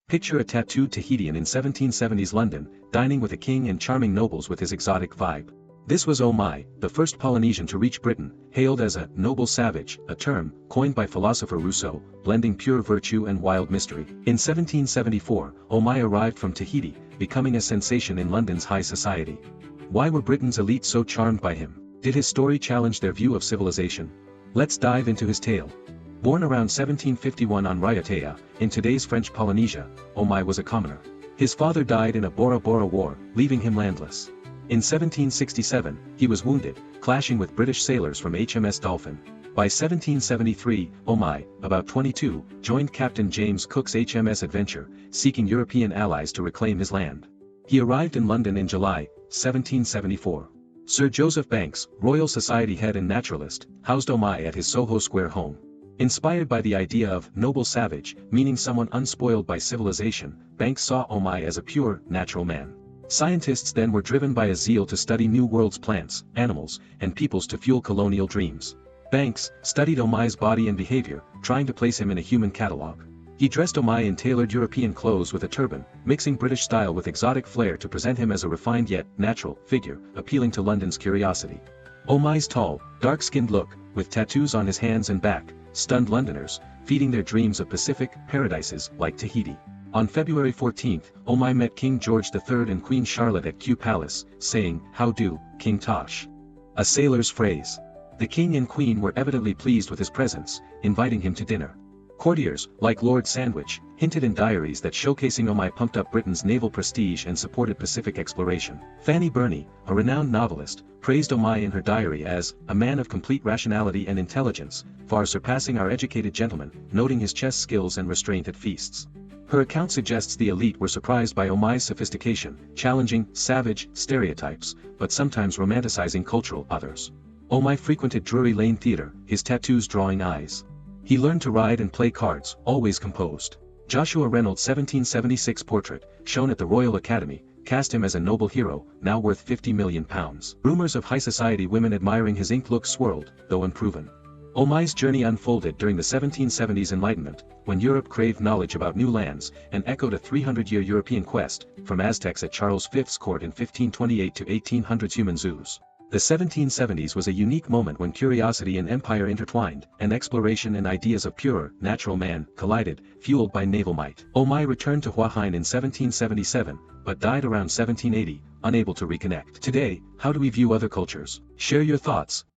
Picture a tattooed Tahitian in 1770s London, dining with a king and charming nobles with his exotic vibe. This was Omai, the first Polynesian to reach Britain, hailed as a noble savage, a term coined by philosopher Rousseau, blending pure virtue and wild mystery. In 1774, Omai arrived from Tahiti, becoming a sensation in London's high society. Why were Britain's elite so charmed by him? Did his story challenge their view of civilization? Let's dive into his tale. Born around 1751 on Runway.AI, in today's French Polynesia, Omai was a commoner. His father died in a Bora Bora war, leaving him landless. In 1767, he was wounded, clashing with British sailors from HMS Dolphin. By 1773, Omai, about 22, joined Captain James Cook's HMS Adventure, seeking European allies to reclaim his land. He arrived in London in July, 1774. Sir Joseph Banks, Royal Society head and naturalist, housed Omai at his Soho Square home. Inspired by the idea of noble savage, meaning someone unspoiled by civilization, Banks saw Omai as a pure, natural man. Scientists then were driven by a zeal to study New World's plants, animals, and peoples to fuel colonial dreams. Banks studied Omai's body and behavior, trying to place him in a human catalogue. He dressed Omai in tailored European clothes with a turban, mixing British style with exotic flair to present him as a refined yet natural figure, appealing to London's curiosity. Omai's tall, dark-skinned look, with tattoos on his hands and back, stunned Londoners, feeding their dreams of Pacific paradises like Tahiti. On February 14, Omai met King George III and Queen Charlotte at Kew Palace, saying, "How do, King Tosh?" A sailor's phrase. The king and queen were evidently pleased with his presence, inviting him to dinner. Courtiers, like Lord Sandwich, hinted in diaries that showcasing Omai pumped up Britain's naval prestige and supported Pacific exploration. Fanny Burney, a renowned novelist, praised Omai in her diary as a man of complete rationality and intelligence, far surpassing our educated gentleman, noting his chess skills and restraint at feasts. Her account suggests the elite were surprised by Omai's sophistication, challenging savage stereotypes, but sometimes romanticizing cultural others. Omai frequented Drury Lane Theatre, his tattoos drawing eyes. He learned to ride and play cards, always composed. Joshua Reynolds' 1776 portrait, shown at the Royal Academy, cast him as a noble hero, now worth £50 million. Rumors of high society women admiring his ink look swirled, though unproven. Omai's journey unfolded during the 1770s Enlightenment, when Europe craved knowledge about new lands, and echoed a 300-year European quest, from Aztecs at Charles V's court in 1528 to 1800's human zoos. The 1770s was a unique moment when curiosity and empire intertwined, and exploration and ideas of pure, natural man collided, fueled by naval might. Omai returned to Hua Hin in 1777, but died around 1780, unable to reconnect. Today, how do we view other cultures? Share your thoughts.